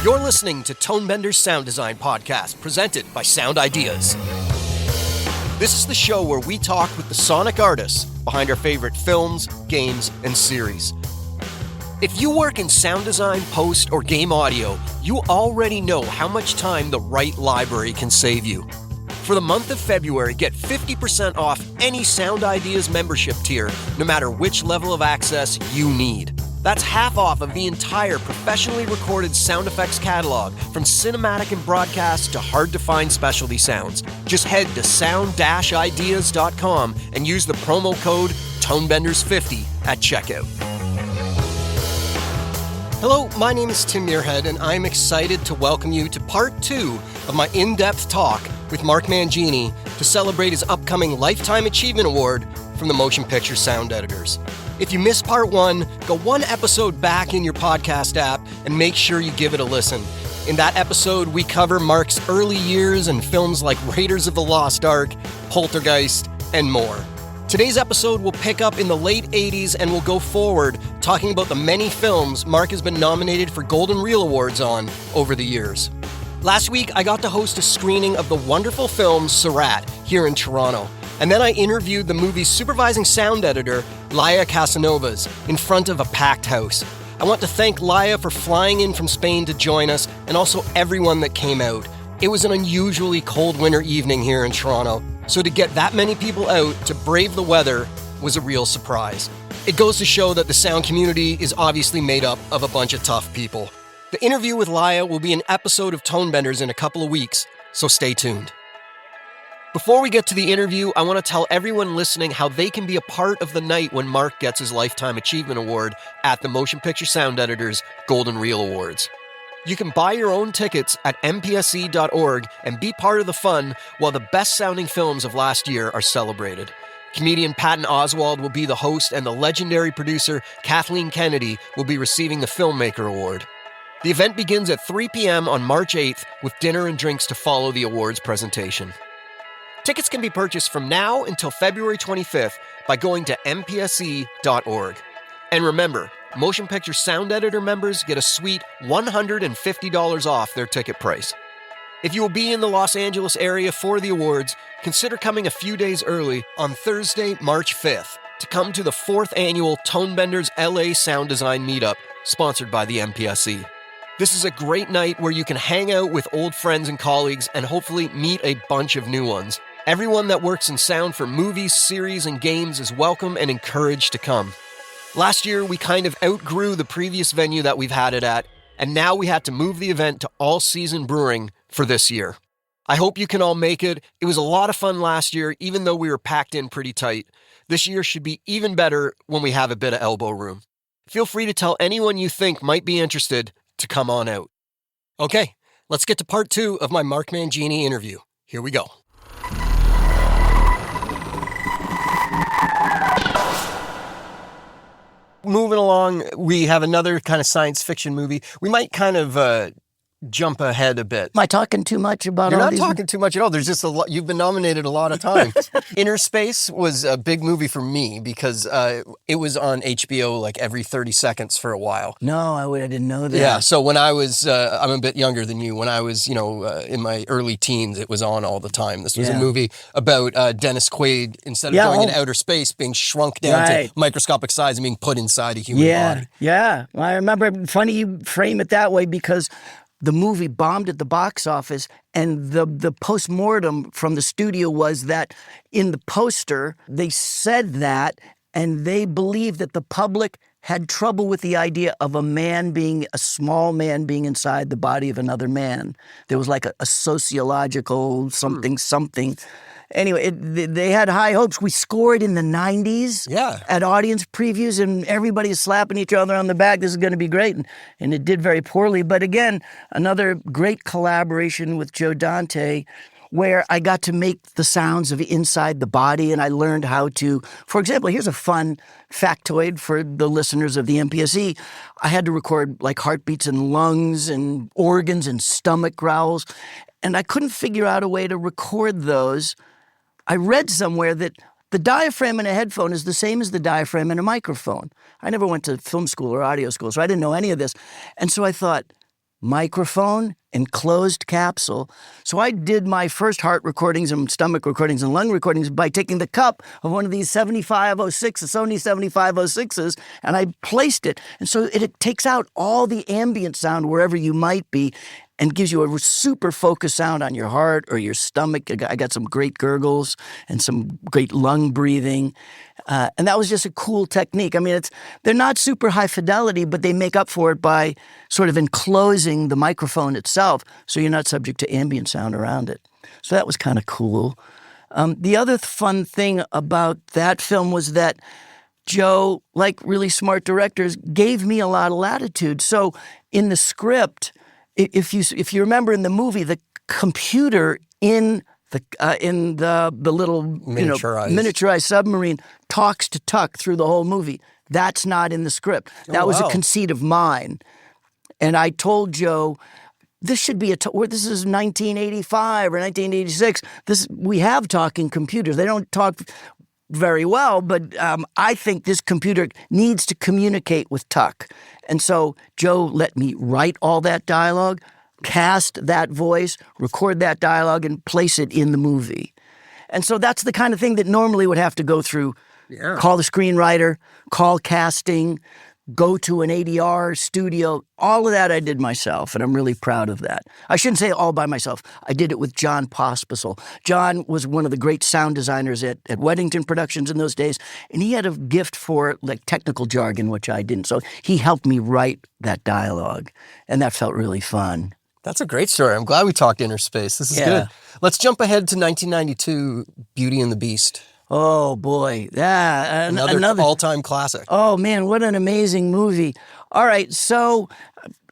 You're listening to Tonebender's Sound Design Podcast, presented by Sound Ideas. This is the show where we talk with the sonic artists behind our favorite films, games, and series. If you work in sound design, post, or game audio, you already know how much time the right library can save you. For the month of February, get 50% off any Sound Ideas membership tier, no matter which level of access you need. That's half off of the entire professionally recorded sound effects catalog, from cinematic and broadcast to hard-to-find specialty sounds. Just head to sound-ideas.com and use the promo code TONEBENDERS50 at checkout. Hello, my name is Tim Muirhead, and I'm excited to welcome you to part 2 of my in-depth talk with Mark Mangini to celebrate his upcoming Lifetime Achievement Award from the Motion Picture Sound Editors. If you missed part 1, go one episode back in your podcast app and make sure you give it a listen. In that episode, we cover Mark's early years in films like Raiders of the Lost Ark, Poltergeist, and more. Today's episode will pick up in the late 80s and will go forward, talking about the many films Mark has been nominated for Golden Reel Awards on over the years. Last week, I got to host a screening of the wonderful film Surat here in Toronto. And then I interviewed the movie's supervising sound editor, Laia Casanovas, in front of a packed house. I want to thank Laia for flying in from Spain to join us, and also everyone that came out. It was an unusually cold winter evening here in Toronto, so to get that many people out to brave the weather was a real surprise. It goes to show that the sound community is obviously made up of a bunch of tough people. The interview with Laia will be an episode of Tonebenders in a couple of weeks, so stay tuned. Before we get to the interview, I want to tell everyone listening how they can be a part of the night when Mark gets his Lifetime Achievement Award at the Motion Picture Sound Editors Golden Reel Awards. You can buy your own tickets at mpse.org and be part of the fun while the best-sounding films of last year are celebrated. Comedian Patton Oswalt will be the host, and the legendary producer Kathleen Kennedy will be receiving the Filmmaker Award. The event begins at 3 p.m. on March 8th with dinner and drinks to follow the awards presentation. Tickets can be purchased from now until February 25th by going to mpse.org. And remember, Motion Picture Sound Editor members get a sweet $150 off their ticket price. If you will be in the Los Angeles area for the awards, consider coming a few days early on Thursday, March 5th, to come to the 4th annual Tonebenders LA Sound Design Meetup, sponsored by the MPSE. This is a great night where you can hang out with old friends and colleagues and hopefully meet a bunch of new ones. Everyone that works in sound for movies, series, and games is welcome and encouraged to come. Last year, we kind of outgrew the previous venue that we've had it at, and now we had to move the event to All Season Brewing for this year. I hope you can all make it. It was a lot of fun last year, even though we were packed in pretty tight. This year should be even better when we have a bit of elbow room. Feel free to tell anyone you think might be interested to come on out. Okay, let's get to part 2 of my Mark Mangini interview. Here we go. Moving along, we have another kind of science fiction movie. We might kind of jump ahead a bit. Am I talking too much about You're all not these? talking too much at all. There's just a lot. You've been nominated a lot of times. Inner Space was a big movie for me because it was on HBO like every 30 seconds for a while. No, I didn't know that. Yeah, so when I was, I'm a bit younger than you. When I was, in my early teens, it was on all the time. This was a movie about Dennis Quaid, instead of going into outer space, being shrunk down to microscopic size and being put inside a human body. Yeah, I remember. Funny you frame it that way because the movie bombed at the box office, and the post-mortem from the studio was that in the poster, they said that, and they believed that the public had trouble with the idea of a small man being inside the body of another man. There was like a sociological something. Anyway, they had high hopes. We scored in the 90s at audience previews, and everybody is slapping each other on the back. This is going to be great. And it did very poorly. But again, another great collaboration with Joe Dante, where I got to make the sounds of inside the body, and I learned how to, for example, here's a fun factoid for the listeners of the MPSE. I had to record like heartbeats and lungs and organs and stomach growls, and I couldn't figure out a way to record those. I read somewhere that the diaphragm in a headphone is the same as the diaphragm in a microphone. I never went to film school or audio school, so I didn't know any of this. And so I thought, microphone, and closed capsule. So I did my first heart recordings and stomach recordings and lung recordings by taking the cup of one of these 7506, the Sony 7506s, and I placed it. And so it takes out all the ambient sound wherever you might be and gives you a super focused sound on your heart or your stomach. I got some great gurgles and some great lung breathing. And that was just a cool technique. I mean, they're not super high fidelity, but they make up for it by sort of enclosing the microphone itself so you're not subject to ambient sound around it. So that was kind of cool. The other fun thing about that film was that Joe, like really smart directors, gave me a lot of latitude. So in the script, if you remember in the movie, the computer in the little miniaturized submarine talks to Tuck through the whole movie. That's not in the script. That was a conceit of mine, and I told Joe, this should be this is 1985 or 1986. We have talking computers. They don't talk very well, but I think this computer needs to communicate with Tuck. And so Joe let me write all that dialogue, cast that voice, record that dialogue, and place it in the movie. And so that's the kind of thing that normally would have to go through, call the screenwriter, call casting, go to an ADR studio. All of that I did myself, and I'm really proud of that. I shouldn't say all by myself. I did it with John Pospisil. John was one of the great sound designers at Weddington Productions in those days, and he had a gift for like technical jargon, which I didn't. So he helped me write that dialogue, and that felt really fun. That's a great story. I'm glad we talked inner space. This is good. Let's jump ahead to 1992, Beauty and the Beast. Oh, boy. Yeah, another all-time classic. Oh, man, what an amazing movie. All right, so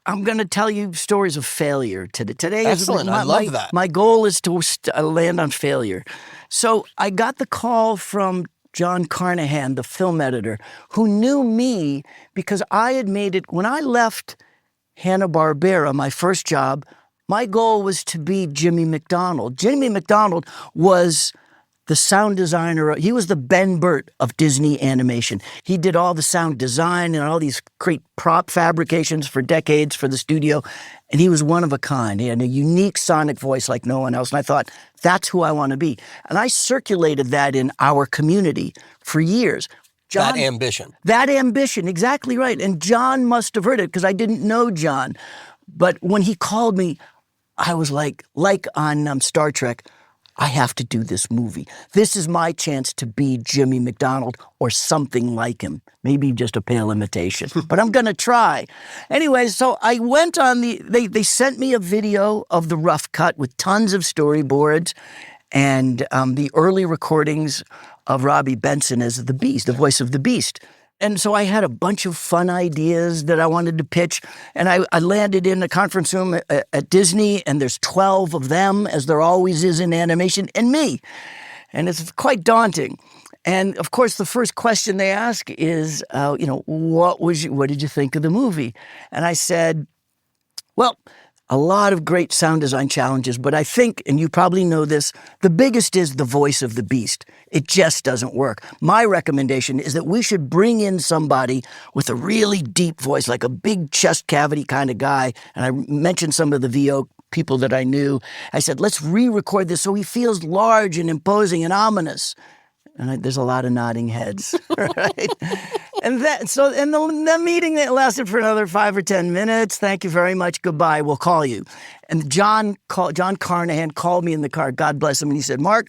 I'm going to tell you stories of failure today. Today Excellent. I love that. My goal is to land on failure. So I got the call from John Carnahan, the film editor, who knew me because I had made it when I left Hanna-Barbera, my first job. My goal was to be Jimmy McDonald. Jimmy McDonald was the sound designer. He was the Ben Burt of Disney animation. He did all the sound design and all these great prop fabrications for decades for the studio, and he was one of a kind. He had a unique sonic voice like no one else, and I thought, that's who I want to be. And I circulated that in our community for years. That ambition. That ambition, exactly right. And John must have heard it because I didn't know John. But when he called me, I was like on Star Trek, I have to do this movie. This is my chance to be Jimmy McDonald or something like him. Maybe just a pale imitation, but I'm going to try. Anyway, so I went on they sent me a video of the rough cut with tons of storyboards and the early recordings of Robbie Benson as the Beast, the voice of the Beast. And so I had a bunch of fun ideas that I wanted to pitch. And I landed in a conference room at Disney, and there's 12 of them, as there always is in animation, and me. And it's quite daunting. And of course, the first question they ask is, what did you think of the movie? And I said, well, a lot of great sound design challenges, but I think, and you probably know this, the biggest is the voice of the Beast. It just doesn't work. My recommendation is that we should bring in somebody with a really deep voice, like a big chest cavity kind of guy. And I mentioned some of the VO people that I knew. I said, let's re-record this so he feels large and imposing and ominous. And there's a lot of nodding heads, right? And the meeting that lasted for another 5 or 10 minutes. Thank you very much. Goodbye. We'll call you. And John Carnahan called me in the car. God bless him. And he said, Mark,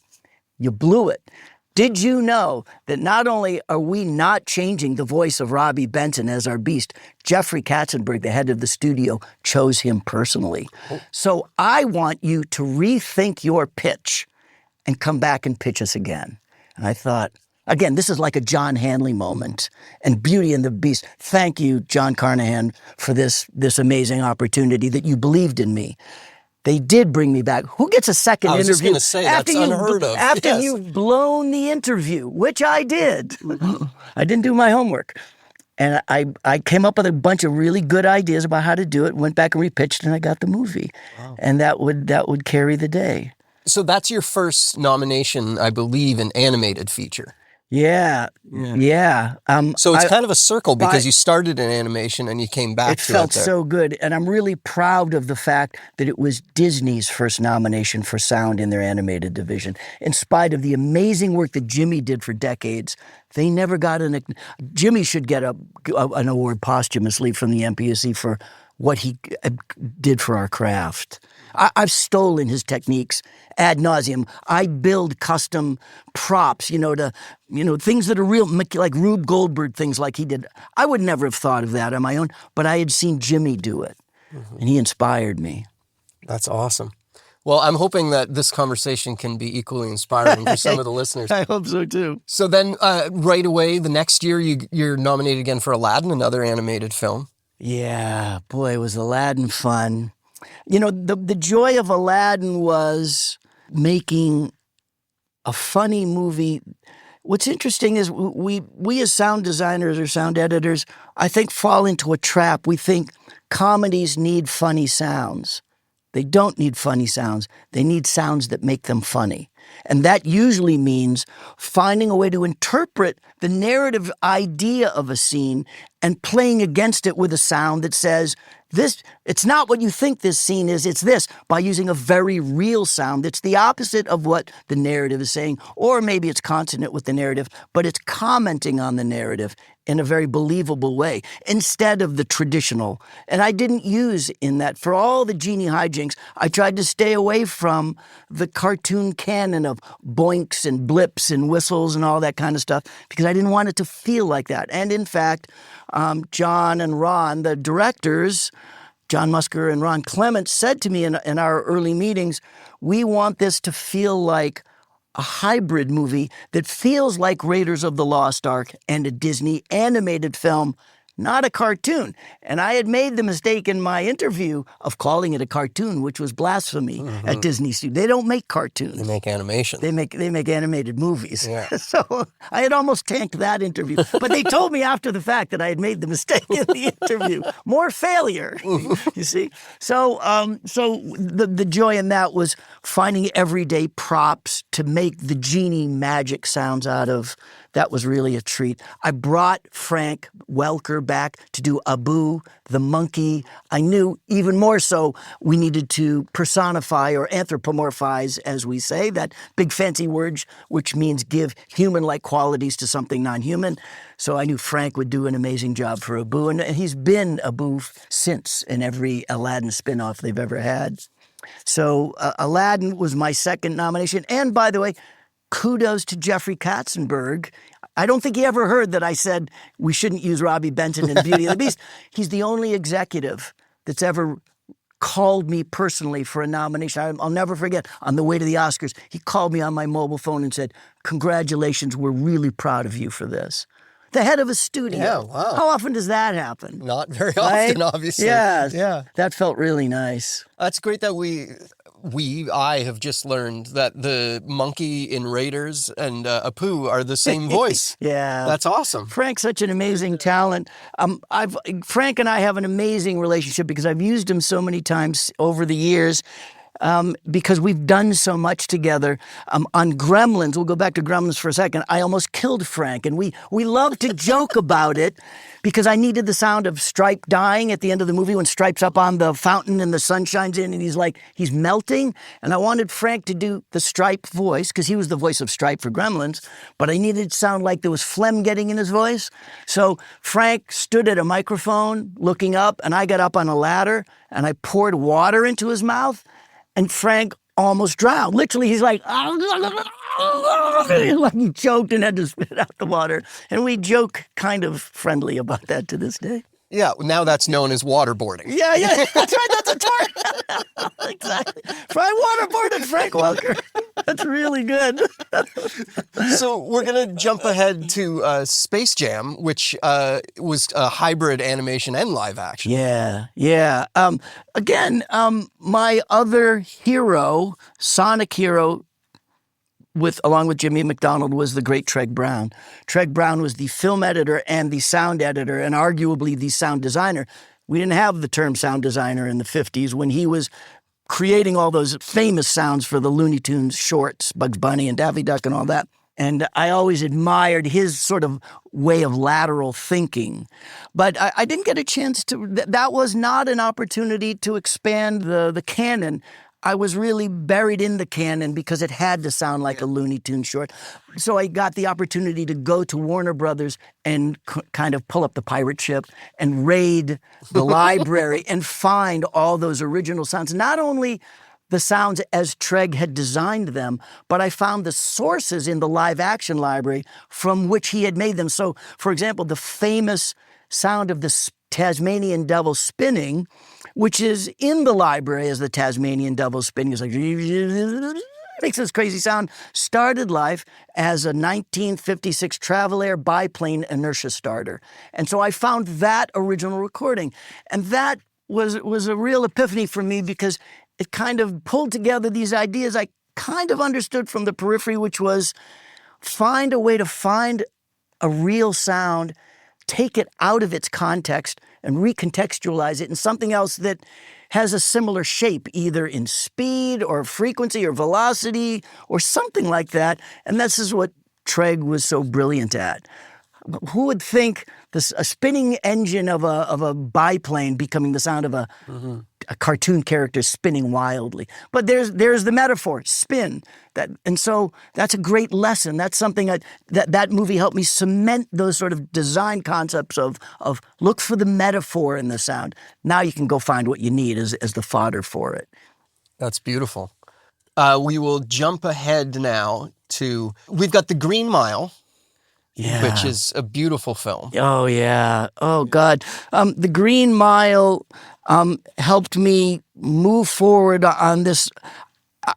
you blew it. Did you know that not only are we not changing the voice of Robbie Benson as our Beast, Jeffrey Katzenberg, the head of the studio, chose him personally. So I want you to rethink your pitch and come back and pitch us again. And I thought, again, this is like a John Hanley moment. And Beauty and the Beast, thank you, John Carnahan, for this amazing opportunity that you believed in me. They did bring me back. Who gets a second interview? I was just going to say, that's unheard of. After you've blown the interview, which I did. I didn't do my homework. And I came up with a bunch of really good ideas about how to do it, went back and repitched, and I got the movie. Wow. And that would carry the day. So that's your first nomination, I believe, in animated feature. Yeah, Yeah. yeah. So it's kind of a circle because I- you started in animation and you came back It to felt it there. so good, and I'm really proud of the fact that it was Disney's first nomination for sound in their animated division. In spite of the amazing work that Jimmy did for decades, they never got Jimmy should get an award posthumously from the MPSC for what he did for our craft. I've stolen his techniques ad nauseum. I build custom props, things that are real, like Rube Goldberg things like he did. I would never have thought of that on my own, but I had seen Jimmy do it, and he inspired me. That's awesome. Well, I'm hoping that this conversation can be equally inspiring for some of the listeners. I hope so too. So then, right away, the next year, you're nominated again for Aladdin, another animated film. Yeah, boy, was Aladdin fun. The joy of Aladdin was making a funny movie. What's interesting is we as sound designers or sound editors, I think, fall into a trap. We think comedies need funny sounds. They don't need funny sounds. They need sounds that make them funny. And that usually means finding a way to interpret the narrative idea of a scene and playing against it with a sound that says, it's not what you think this scene is, it's this, by using a very real sound that's the opposite of what the narrative is saying, or maybe it's consonant with the narrative, but it's commenting on the narrative in a very believable way, instead of the traditional. And I didn't use in that, for all the genie hijinks, I tried to stay away from the cartoon canon of boinks and blips and whistles and all that kind of stuff, because I didn't want it to feel like that. And in fact, John and Ron, the directors, John Musker and Ron Clements, said to me in our early meetings, we want this to feel like a hybrid movie that feels like Raiders of the Lost Ark and a Disney animated film, not a cartoon. And I had made the mistake in my interview of calling it a cartoon, which was blasphemy at Disney Studios. They don't make cartoons. They make animation. They make animated movies. Yeah. So I had almost tanked that interview. But they told me after the fact that I had made the mistake in the interview. More failure, you see. So the joy in that was finding everyday props to make the genie magic sounds out of. That was really a treat. I brought Frank Welker back to do Abu, the monkey. I knew even more so we needed to personify or anthropomorphize, as we say, that big fancy word which means give human-like qualities to something non-human. So I knew Frank would do an amazing job for Abu, and he's been Abu since in every Aladdin spinoff they've ever had. So Aladdin was my second nomination. And by the way, kudos to Jeffrey Katzenberg. I don't think he ever heard that I said we shouldn't use Robbie Benton in Beauty and the Beast. He's the only executive that's ever called me personally for a nomination. I'll never forget, on the way to the Oscars, he called me on my mobile phone and said, congratulations, we're really proud of you for this. The head of a studio. Yeah, wow. How often does that happen? Not very Right? often, obviously. Yes. Yeah. That felt really nice. That's great that I have just learned that the monkey in Raiders and Apu are the same voice. Yeah. That's awesome. Frank's such an amazing talent. Frank and I have an amazing relationship because I've used him so many times over the years. Because we've done so much together. On Gremlins, we'll go back to Gremlins for a second, I almost killed Frank, and we love to joke about it because I needed the sound of Stripe dying at the end of the movie when Stripe's up on the fountain and the sun shines in and he's melting, and I wanted Frank to do the Stripe voice because he was the voice of Stripe for Gremlins, but I needed it to sound like there was phlegm getting in his voice. So Frank stood at a microphone looking up, and I got up on a ladder, and I poured water into his mouth, and Frank almost drowned. Literally, he's like he choked and had to spit out the water. And we joke kind of friendly about that to this day. Yeah, now that's known as waterboarding. Yeah, that's right. That's a term. Exactly. I waterboarded Frank Welker. That's really good. So we're going to jump ahead to Space Jam, which was a hybrid animation and live action. Yeah. Again, my other hero, Sonic hero, along with Jimmy McDonald, was the great Treg Brown. Treg Brown was the film editor and the sound editor and arguably the sound designer. We didn't have the term sound designer in the 50s when he was creating all those famous sounds for the Looney Tunes shorts, Bugs Bunny and Daffy Duck and all that. And I always admired his sort of way of lateral thinking. But I didn't get a chance to, that was not an opportunity to expand the canon. I was really buried in the canon because it had to sound like a Looney Tunes short. So I got the opportunity to go to Warner Brothers and kind of pull up the pirate ship and raid the library and find all those original sounds. Not only the sounds as Treg had designed them, but I found the sources in the live action library from which he had made them. So, for example, the famous sound of the Tasmanian devil spinning, which is in the library as the Tasmanian devil spinning, is like, makes this crazy sound, started life as a 1956 Travel Air biplane inertia starter. And so I found that original recording. And that was a real epiphany for me because it kind of pulled together these ideas I kind of understood from the periphery, which was find a way to find a real sound, take it out of its context, and recontextualize it in something else that has a similar shape, either in speed or frequency or velocity or something like that. And this is what Treg was so brilliant at. Who would think a spinning engine of a biplane becoming the sound of a cartoon character spinning wildly? But there's the metaphor, spin. And so that's a great lesson. That's something that movie helped me cement those sort of design concepts of look for the metaphor in the sound. Now you can go find what you need as the fodder for it. That's beautiful. We will jump ahead now to, we've got The Green Mile. Yeah. Which is a beautiful film. Oh, yeah. Oh, God. The Green Mile helped me move forward on this.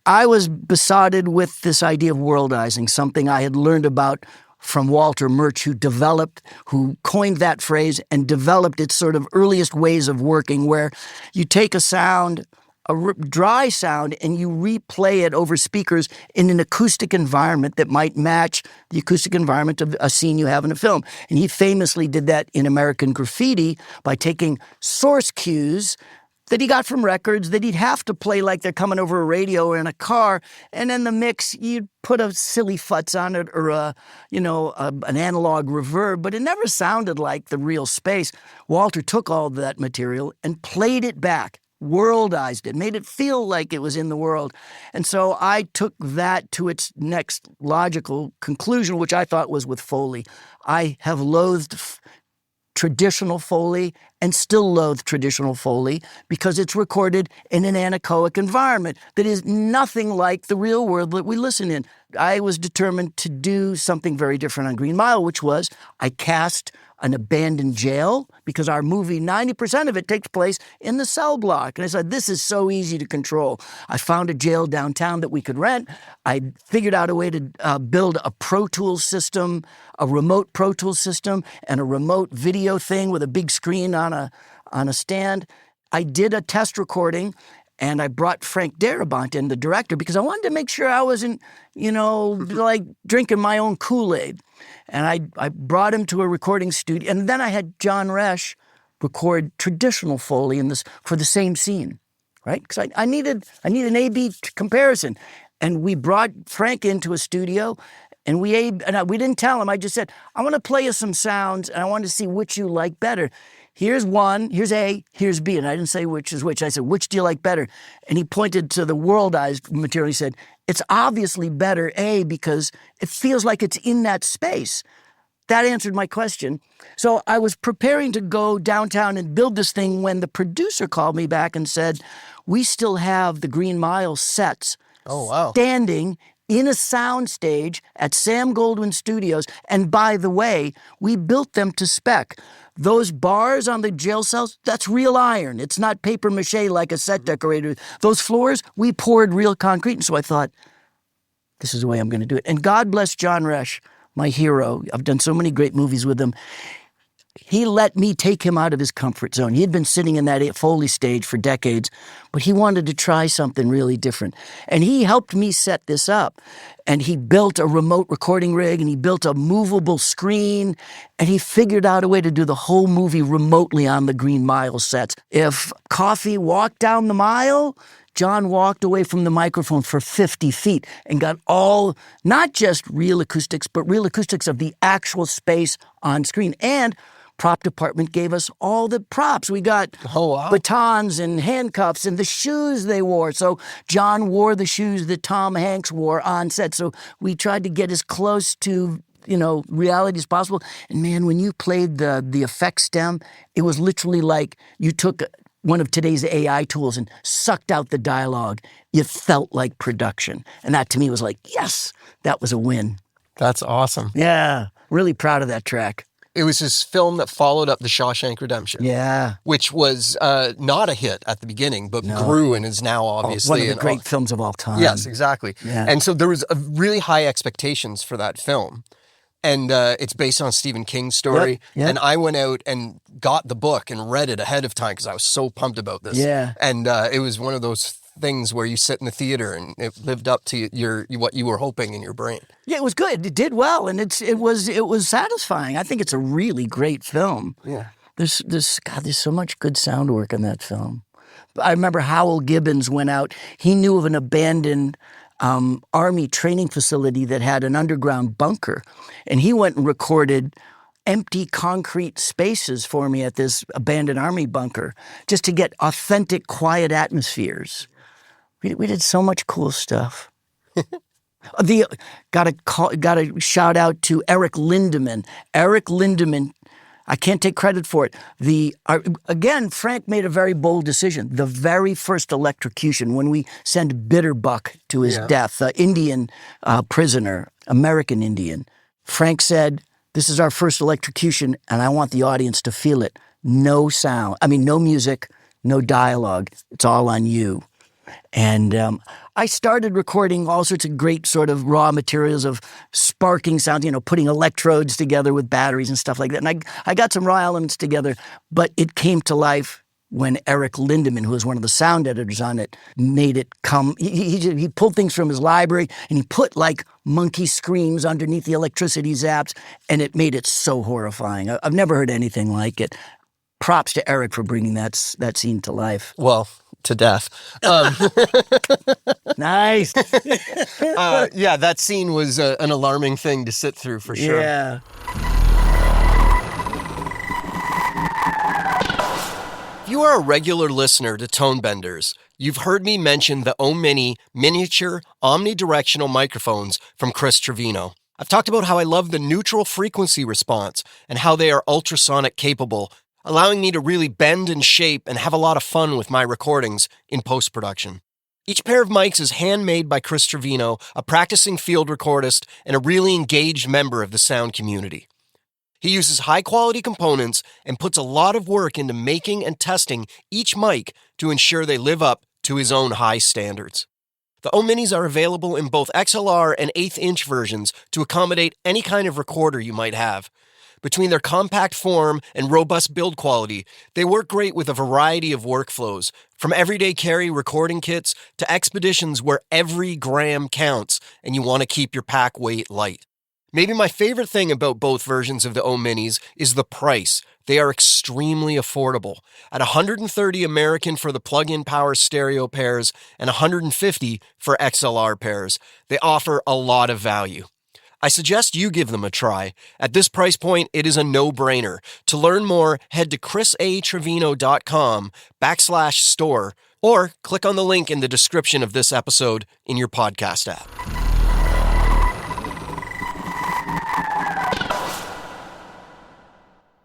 I was besotted with this idea of worldizing, something I had learned about from Walter Murch, who coined that phrase and developed its sort of earliest ways of working, where you take a sound, a dry sound, and you replay it over speakers in an acoustic environment that might match the acoustic environment of a scene you have in a film. And he famously did that in American Graffiti by taking source cues that he got from records that he'd have to play like they're coming over a radio or in a car, and in the mix you'd put a silly futz on it or an analog reverb, but it never sounded like the real space. Walter took all of that material and played it back, worldized it, made it feel like it was in the world. And so I took that to its next logical conclusion, which I thought was with Foley. I have loathed traditional Foley and still loathe traditional Foley because it's recorded in an anechoic environment that is nothing like the real world that we listen in. I was determined to do something very different on Green Mile, which was I cast an abandoned jail because our movie, 90% of it takes place in the cell block. And I said, this is so easy to control. I found a jail downtown that we could rent. I figured out a way to build a Pro Tools system, a remote Pro Tools system, and a remote video thing with a big screen on a stand. I did a test recording, and I brought Frank Darabont in, the director, because I wanted to make sure I wasn't, like drinking my own Kool-Aid. And I brought him to a recording studio, and then I had John Resch record traditional Foley for the same scene, right? Because I need an A/B comparison. And we brought Frank into a studio, and we didn't tell him. I just said, I want to play you some sounds, and I want to see which you like better. Here's one, here's A, here's B. And I didn't say which is which. I said, which do you like better? And he pointed to the worldized material. He said, it's obviously better A because it feels like it's in that space. That answered my question. So I was preparing to go downtown and build this thing when the producer called me back and said, we still have the Green Mile sets standing in a soundstage at Sam Goldwyn Studios. And by the way, we built them to spec. Those bars on the jail cells, that's real iron. It's not paper mache like a set decorator. Those floors, we poured real concrete. And so I thought, this is the way I'm going to do it. And God bless John Resch, my hero. I've done so many great movies with him. He let me take him out of his comfort zone. He had been sitting in that Foley stage for decades, but he wanted to try something really different. And he helped me set this up. And he built a remote recording rig, and he built a movable screen, and he figured out a way to do the whole movie remotely on the Green Mile sets. If Coffee walked down the mile, John walked away from the microphone for 50 feet and got all, not just real acoustics, but real acoustics of the actual space on screen. And prop department gave us all the props. We got batons and handcuffs and the shoes they wore. So John wore the shoes that Tom Hanks wore on set. So we tried to get as close to, reality as possible. And man, when you played the effect stem, it was literally like you took one of today's AI tools and sucked out the dialogue. It felt like production. And that to me was like, yes, that was a win. That's awesome. Yeah, really proud of that track. It was this film that followed up The Shawshank Redemption. Yeah. Which was not a hit at the beginning, but grew and is now obviously... one of the great films of all time. Yes, exactly. Yeah. And so there was really high expectations for that film. And it's based on Stephen King's story. Yep. And I went out and got the book and read it ahead of time because I was so pumped about this. Yeah. And it was one of those things where you sit in the theater and it lived up to what you were hoping in your brain. Yeah, it was good. It did well, and it was satisfying. I think it's a really great film. Yeah. There's so much good sound work in that film. I remember Howell Gibbons went out. He knew of an abandoned Army training facility that had an underground bunker, and he went and recorded empty concrete spaces for me at this abandoned Army bunker just to get authentic, quiet atmospheres. We did so much cool stuff. Got a shout out to Eric Lindemann. Eric Lindemann, I can't take credit for it. Again, Frank made a very bold decision. The very first electrocution, when we sent Bitterbuck to his death, Indian prisoner, American Indian, Frank said, "This is our first electrocution, and I want the audience to feel it. No sound. No music, no dialogue. It's all on you." And I started recording all sorts of great sort of raw materials of sparking sounds, putting electrodes together with batteries and stuff like that. And I got some raw elements together, but it came to life when Eric Lindemann, who was one of the sound editors on it, made it come. He pulled things from his library and he put like monkey screams underneath the electricity zaps, and it made it so horrifying. I've never heard anything like it. Props to Eric for bringing that scene to life. Well, to death. Nice. Yeah, that scene was an alarming thing to sit through for sure. Yeah. If you are a regular listener to Tone Benders, you've heard me mention the O-Mini miniature omnidirectional microphones from Chris Trevino. I've talked about how I love the neutral frequency response and how they are ultrasonic capable, allowing me to really bend and shape and have a lot of fun with my recordings in post-production. Each pair of mics is handmade by Chris Trevino, a practicing field recordist and a really engaged member of the sound community. He uses high-quality components and puts a lot of work into making and testing each mic to ensure they live up to his own high standards. The O-Minis are available in both XLR and 1/8-inch versions to accommodate any kind of recorder you might have. Between their compact form and robust build quality, they work great with a variety of workflows, from everyday carry recording kits to expeditions where every gram counts and you want to keep your pack weight light. Maybe my favorite thing about both versions of the O-Minis is the price. They are extremely affordable, at $130 American for the plug-in power stereo pairs and $150 for XLR pairs. They offer a lot of value. I suggest you give them a try. At this price point, it is a no-brainer. To learn more, head to chrisatrevino.com/store or click on the link in the description of this episode in your podcast app.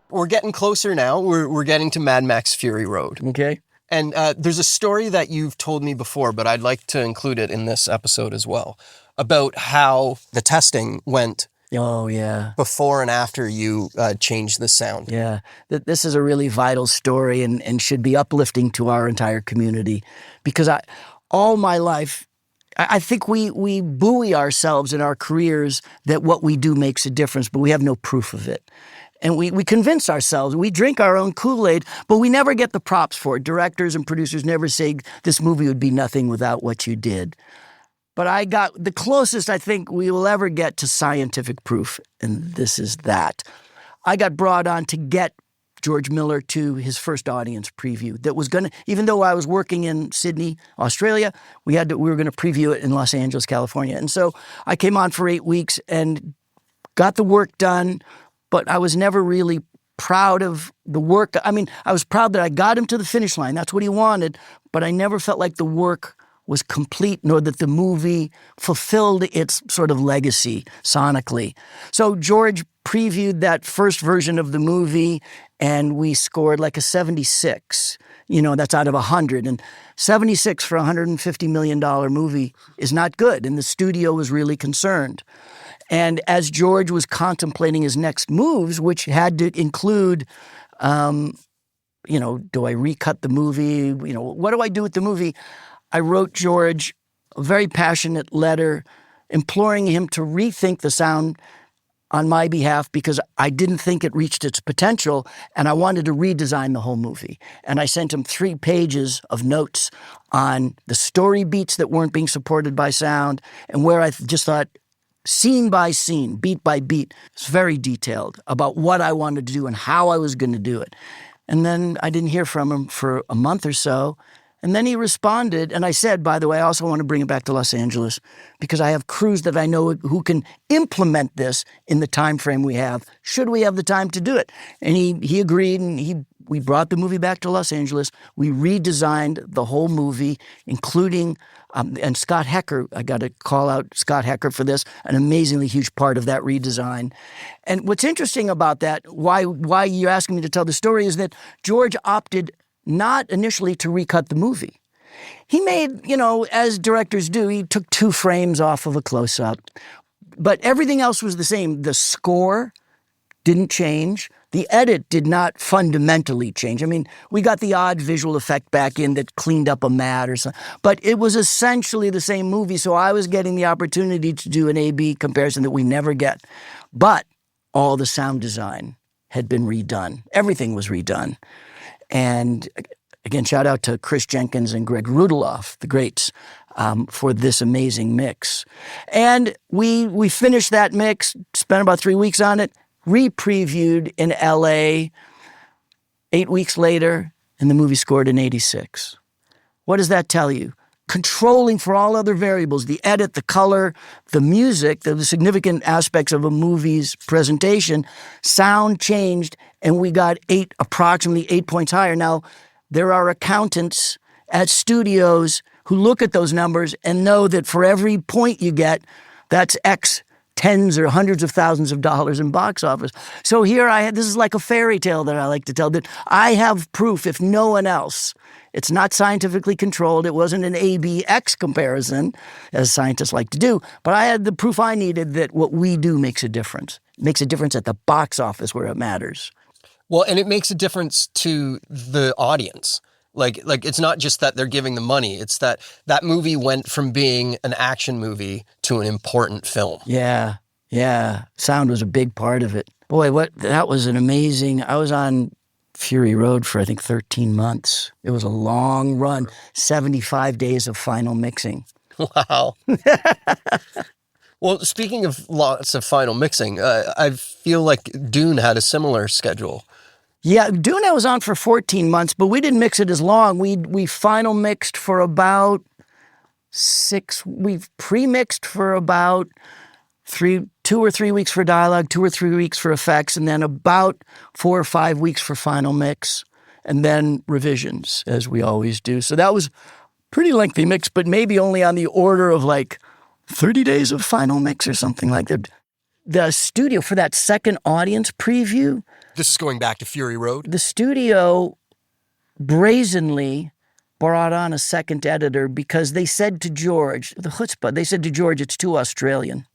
We're getting closer now. We're getting to Mad Max Fury Road. Okay. And there's a story that you've told me before, but I'd like to include it in this episode as well, about how the testing went. Oh, yeah. Before and after you changed the sound. Yeah. This is a really vital story and should be uplifting to our entire community. Because all my life, I think we buoy ourselves in our careers that what we do makes a difference, but we have no proof of it. And we convince ourselves, we drink our own Kool-Aid, but we never get the props for it. Directors and producers never say, this movie would be nothing without what you did. But I got the closest I think we will ever get to scientific proof, and this is that. I got brought on to get George Miller to his first audience preview that was going to, even though I was working in Sydney, Australia, we were going to preview it in Los Angeles, California. And so I came on for 8 weeks and got the work done, but I was never really proud of the work. I mean, I was proud that I got him to the finish line. That's what he wanted, but I never felt like the work was complete, nor that the movie fulfilled its sort of legacy sonically. So George previewed that first version of the movie, and we scored like a 76. That's out of 100. And 76 for a $150 million movie is not good, and the studio was really concerned. And as George was contemplating his next moves, which had to include, do I recut the movie? What do I do with the movie? I wrote George a very passionate letter imploring him to rethink the sound on my behalf because I didn't think it reached its potential and I wanted to redesign the whole movie. And I sent him 3 pages of notes on the story beats that weren't being supported by sound and where I just thought, scene by scene, beat by beat, it's very detailed about what I wanted to do and how I was going to do it. And then I didn't hear from him for a month or so. And then he responded, and I said, by the way, I also want to bring it back to Los Angeles because I have crews that I know who can implement this in the time frame we have, should we have the time to do it. And he agreed, and we brought the movie back to Los Angeles. We redesigned the whole movie, including, and Scott Hecker, I got to call out Scott Hecker for this, an amazingly huge part of that redesign. And what's interesting about that, why you're asking me to tell the story, is that George opted not initially to recut the movie. He made, as directors do, he took 2 frames off of a close-up, but everything else was the same. The score didn't change. The edit did not fundamentally change. I mean, we got the odd visual effect back in that cleaned up a mat or something, but it was essentially the same movie, so I was getting the opportunity to do an A-B comparison that we never get. But all the sound design had been redone. Everything was redone. And again, shout out to Chris Jenkins and Greg Rudoloff, the greats, for this amazing mix. And we finished that mix, spent about 3 weeks on it, re-previewed in LA 8 weeks later, and the movie scored an 86. What does that tell you? Controlling for all other variables, the edit, the color, the music, the significant aspects of a movie's presentation, sound changed, and we got approximately 8 points higher. Now, there are accountants at studios who look at those numbers and know that for every point you get, that's X tens or hundreds of thousands of dollars in box office. So here this is like a fairy tale that I like to tell, that I have proof, if no one else. It's not scientifically controlled. It wasn't an A-B-X comparison, as scientists like to do. But I had the proof I needed that what we do makes a difference. It makes a difference at the box office where it matters. Well, and it makes a difference to the audience. Like it's not just that they're giving the money. It's that movie went from being an action movie to an important film. Yeah. Sound was a big part of it. Boy, that was an amazing... I was on Fury Road for, I think, 13 months. It was a long run, 75 days of final mixing. Wow. Well, speaking of lots of final mixing, I feel like Dune had a similar schedule. Yeah, Dune I was on for 14 months, but we didn't mix it as long. We final mixed for about 6... We pre-mixed for about 2 or 3 weeks for dialogue, 2 or 3 weeks for effects, and then about 4 or 5 weeks for final mix, and then revisions, as we always do. So that was pretty lengthy mix, but maybe only on the order of like 30 days of final mix or something like that. The studio, for that second audience preview... This is going back to Fury Road? The studio brazenly brought on a second editor because they said to George, the chutzpah, they said to George, it's too Australian.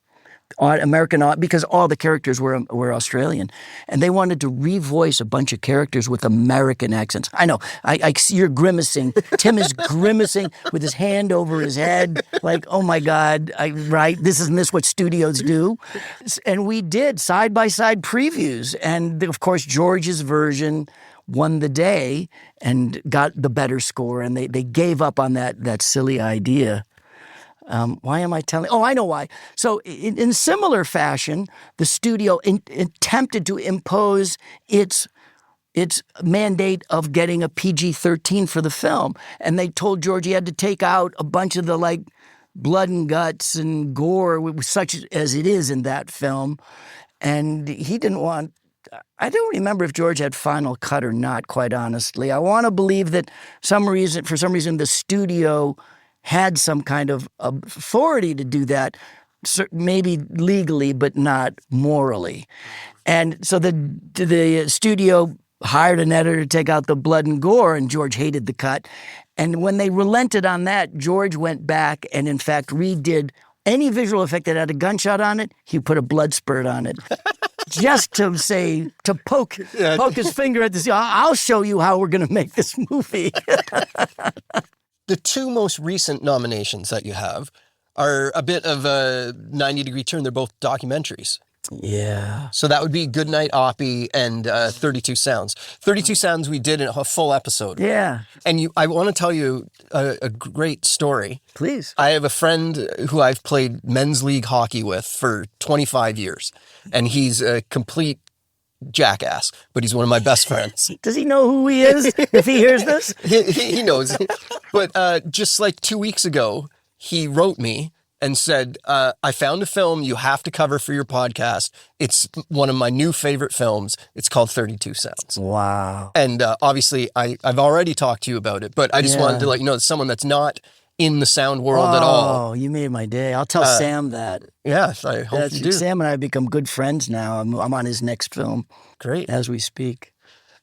American, because all the characters were Australian, and they wanted to revoice a bunch of characters with American accents. I know, I see you're grimacing. Tim is grimacing with his hand over his head, like, oh my God, right? Isn't this what studios do? And we did side-by-side previews, and of course, George's version won the day and got the better score, and they gave up on that silly idea. Why am I telling? Oh, I know why. So in similar fashion, the studio attempted to impose its its mandate of getting a PG-13 for the film. And they told George he had to take out a bunch of the like blood and guts and gore, such as it is in that film. And he didn't want, I don't remember if George had final cut or not, quite honestly. I want to believe that for some reason, the studio had some kind of authority to do that, maybe legally, but not morally. And so the studio hired an editor to take out the blood and gore, and George hated the cut. And when they relented on that, George went back and, in fact, redid any visual effect that had a gunshot on it. He put a blood spurt on it. Just to poke his finger at this. I'll show you how we're going to make this movie. The two most recent nominations that you have are a bit of a 90-degree turn. They're both documentaries. Yeah. So that would be Goodnight Oppie and 32 Sounds. 32 Sounds we did in a full episode. Yeah. And I want to tell you a great story. Please. I have a friend who I've played men's league hockey with for 25 years. And he's a complete jackass, but he's one of my best friends. Does he know who he is if he hears this? He knows. But just like 2 weeks ago, he wrote me and said, I found a film you have to cover for your podcast. It's one of my new favorite films. It's called 32 Sounds. Wow. And obviously, I've already talked to you about it, but I just wanted to let you know, it's someone that's not in the sound world at all. Oh, you made my day. I'll tell Sam that. Yeah, I hope you do. Sam and I have become good friends now. I'm on his next film. Great. As we speak.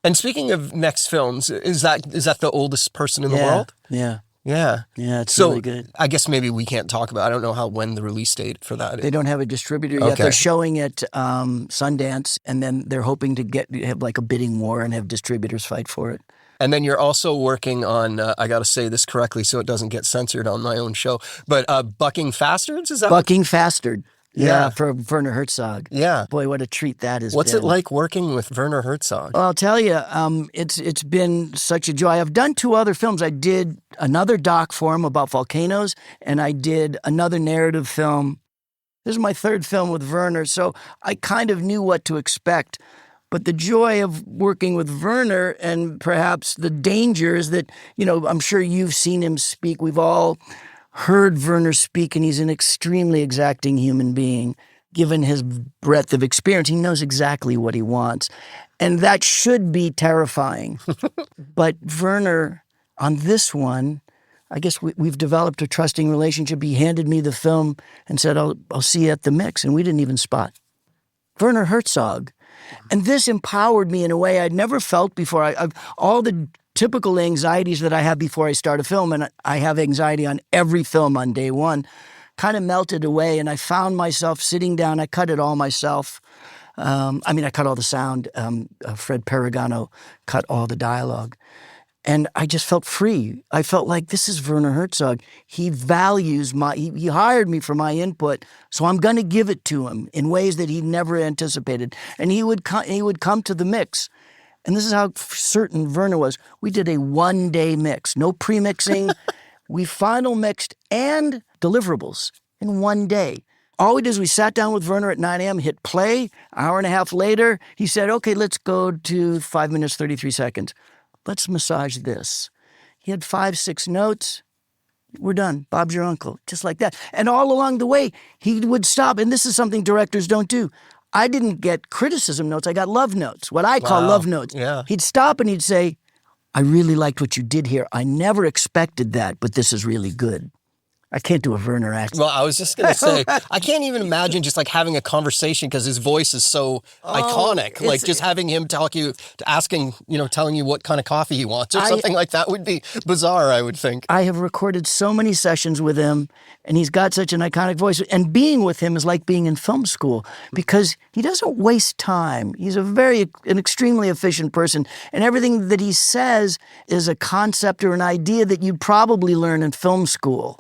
And speaking of next films, is that the oldest person in the world? Yeah. Yeah. Yeah, it's really good. I guess maybe we can't talk about, I don't know when the release date for that is. They don't have a distributor yet. They're showing it Sundance, and then they're hoping to have like a bidding war and have distributors fight for it. And then you're also working on, I got to say this correctly so it doesn't get censored on my own show, but Bucking Fastards, is that? Bucking Fastard. Yeah, for Werner Herzog. Yeah. Boy, what a treat that is. What's it like working with Werner Herzog? Well, I'll tell you, it's been such a joy. I've done 2 other films. I did another doc for him about volcanoes, and I did another narrative film. This is my 3rd film with Werner, so I kind of knew what to expect. But the joy of working with Werner, and perhaps the danger, is that, I'm sure you've seen him speak. We've all heard Werner speak, and he's an extremely exacting human being. Given his breadth of experience, he knows exactly what he wants. And that should be terrifying. But Werner, on this one, I guess we've developed a trusting relationship. He handed me the film and said, I'll see you at the mix. And we didn't even spot. Werner Herzog. And this empowered me in a way I'd never felt before. I've all the typical anxieties that I have before I start a film, and I have anxiety on every film on day one, kind of melted away, and I found myself sitting down. I cut it all myself. I cut all the sound. Fred Perregano cut all the dialogue. And I just felt free. I felt like this is Werner Herzog. He values he hired me for my input, so I'm going to give it to him in ways that he never anticipated. And he would come to the mix. And this is how certain Werner was. We did a 1-day mix, no pre-mixing. We final mixed and deliverables in 1 day. All we did is we sat down with Werner at 9 a.m., hit play. Hour and a half later, he said, okay, let's go to 5 minutes, 33 seconds. Let's massage this. He had 5, 6 notes. We're done. Bob's your uncle. Just like that. And all along the way, he would stop. And this is something directors don't do. I didn't get criticism notes. I got love notes, what I call love notes. Yeah. He'd stop and he'd say, I really liked what you did here. I never expected that, but this is really good. I can't do a Werner accent. Well, I was just going to say, I can't even imagine just like having a conversation because his voice is so iconic. Like just having him telling you what kind of coffee he wants or something like that would be bizarre, I would think. I have recorded so many sessions with him, and he's got such an iconic voice. And being with him is like being in film school because he doesn't waste time. He's an extremely efficient person, and everything that he says is a concept or an idea that you'd probably learn in film school.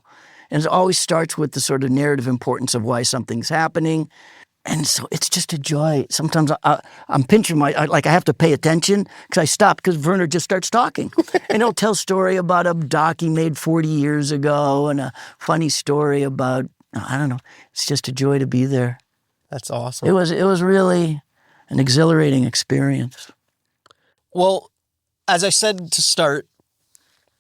And it always starts with the sort of narrative importance of why something's happening. And so it's just a joy. Sometimes I'm pinching I have to pay attention because I stop because Werner just starts talking. And he'll tell a story about a doc he made 40 years ago and a funny story about, I don't know. It's just a joy to be there. That's awesome. It was really an exhilarating experience. Well, as I said to start,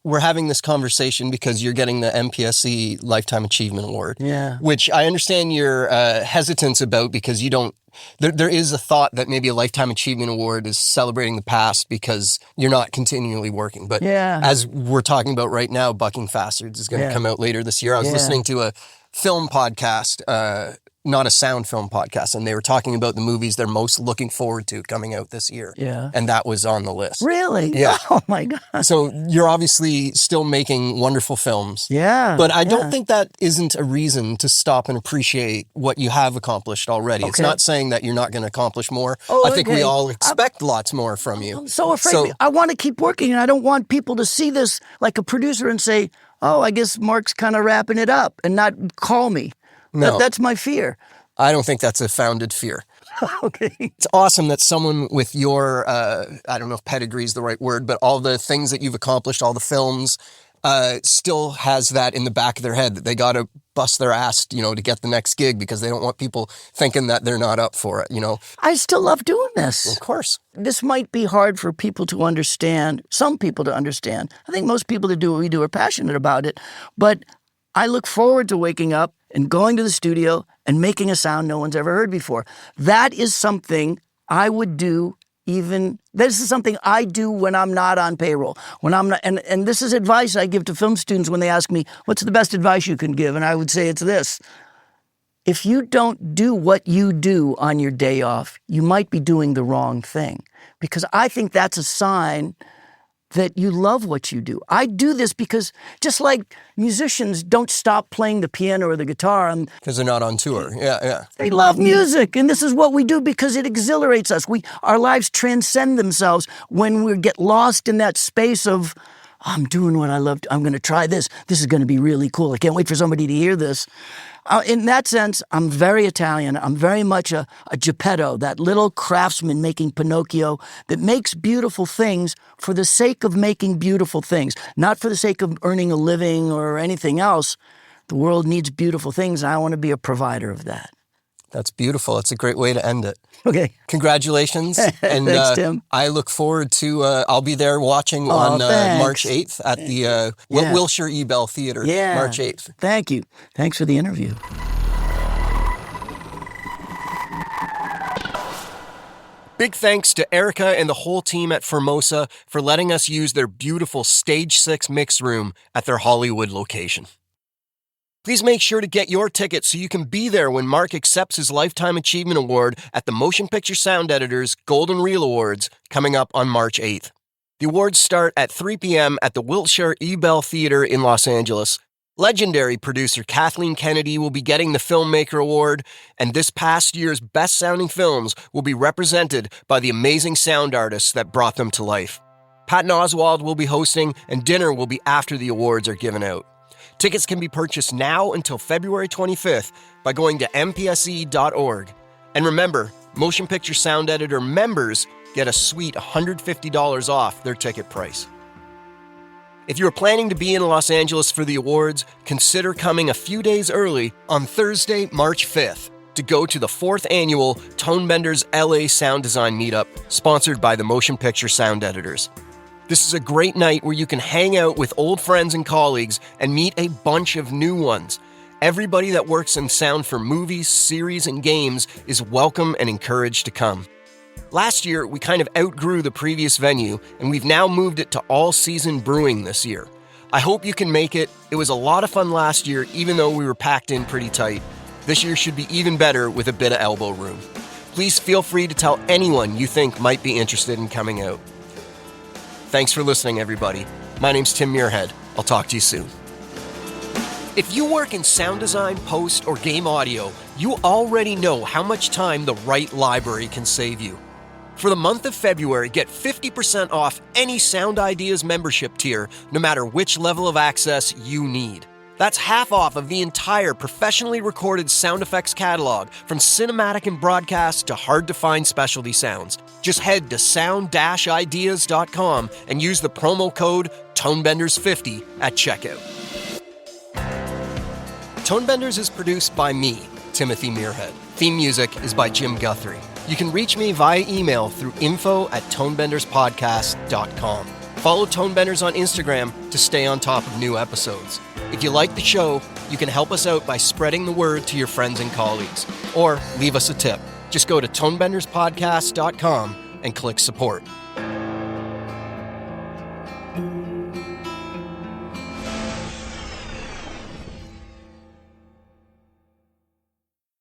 we're having this conversation because you're getting the MPSC Lifetime Achievement Award. Yeah. Which I understand your hesitance about because you don't, there is a thought that maybe a Lifetime Achievement Award is celebrating the past because you're not continually working. But as we're talking about right now, Bucking Bastards is going to come out later this year. I was listening to a film podcast, not a sound film podcast, and they were talking about the movies they're most looking forward to coming out this year. Yeah. And that was on the list. Really? Yeah. Oh my God. So you're obviously still making wonderful films. Yeah. But I don't think that isn't a reason to stop and appreciate what you have accomplished already. It's not saying that you're not going to accomplish more. I think we all expect lots more from you. I'm so afraid. I want to keep working, and I don't want people to see this like a producer and say, oh, I guess Mark's kind of wrapping it up, and not call me. No. That's my fear. I don't think that's a founded fear. Okay. It's awesome that someone with your, I don't know if pedigree is the right word, but all the things that you've accomplished, all the films, still has that in the back of their head that they got to bust their ass, to get the next gig because they don't want people thinking that they're not up for it, I still love doing this. Of course. This might be hard for people to understand, some people to understand. I think most people that do what we do are passionate about it, but I look forward to waking up and going to the studio and making a sound no one's ever heard before. That is something I would do this is something I do when I'm not on payroll. When I'm not, and this is advice I give to film students when they ask me, what's the best advice you can give? And I would say it's this. If you don't do what you do on your day off, you might be doing the wrong thing. Because I think that's a sign that you love what you do. I do this because just like musicians don't stop playing the piano or the guitar. Because they're not on tour. Yeah. They love music, and this is what we do because it exhilarates us. Our lives transcend themselves when we get lost in that space of, I'm doing what I love. I'm going to try this. This is going to be really cool. I can't wait for somebody to hear this. In that sense, I'm very Italian. I'm very much a Geppetto, that little craftsman making Pinocchio that makes beautiful things for the sake of making beautiful things, not for the sake of earning a living or anything else. The world needs beautiful things, and I want to be a provider of that. That's beautiful. It's a great way to end it. Okay. Congratulations. And Thanks, Tim. I look forward to, I'll be there watching on March 8th at the Wilshire Ebell Theater, March 8th. Thank you. Thanks for the interview. Big thanks to Erica and the whole team at Formosa for letting us use their beautiful Stage 6 mix room at their Hollywood location. Please make sure to get your ticket so you can be there when Mark accepts his Lifetime Achievement Award at the Motion Picture Sound Editors Golden Reel Awards coming up on March 8th. The awards start at 3 p.m. at the Wilshire Ebell Theater in Los Angeles. Legendary producer Kathleen Kennedy will be getting the Filmmaker Award, and this past year's best-sounding films will be represented by the amazing sound artists that brought them to life. Patton Oswalt will be hosting, and dinner will be after the awards are given out. Tickets can be purchased now until February 25th by going to mpse.org. And remember, Motion Picture Sound Editor members get a sweet $150 off their ticket price. If you're planning to be in Los Angeles for the awards, consider coming a few days early on Thursday, March 5th, to go to the 4th annual Tonebenders LA Sound Design Meetup, sponsored by the Motion Picture Sound Editors. This is a great night where you can hang out with old friends and colleagues and meet a bunch of new ones. Everybody that works in sound for movies, series, and games is welcome and encouraged to come. Last year, we kind of outgrew the previous venue, and we've now moved it to all-season brewing this year. I hope you can make it. It was a lot of fun last year, even though we were packed in pretty tight. This year should be even better with a bit of elbow room. Please feel free to tell anyone you think might be interested in coming out. Thanks for listening, everybody. My name's Tim Muirhead. I'll talk to you soon. If you work in sound design, post, or game audio, you already know how much time the right library can save you. For the month of February, get 50% off any Sound Ideas membership tier, no matter which level of access you need. That's half off of the entire professionally recorded sound effects catalog, from cinematic and broadcast to hard-to-find specialty sounds. Just head to sound-ideas.com and use the promo code TONEBENDERS50 at checkout. Tonebenders is produced by me, Timothy Muirhead. Theme music is by Jim Guthrie. You can reach me via email through info@tonebenderspodcast.com. Follow Tonebenders on Instagram to stay on top of new episodes. If you like the show, you can help us out by spreading the word to your friends and colleagues, or leave us a tip. Just go to tonebenderspodcast.com and click support.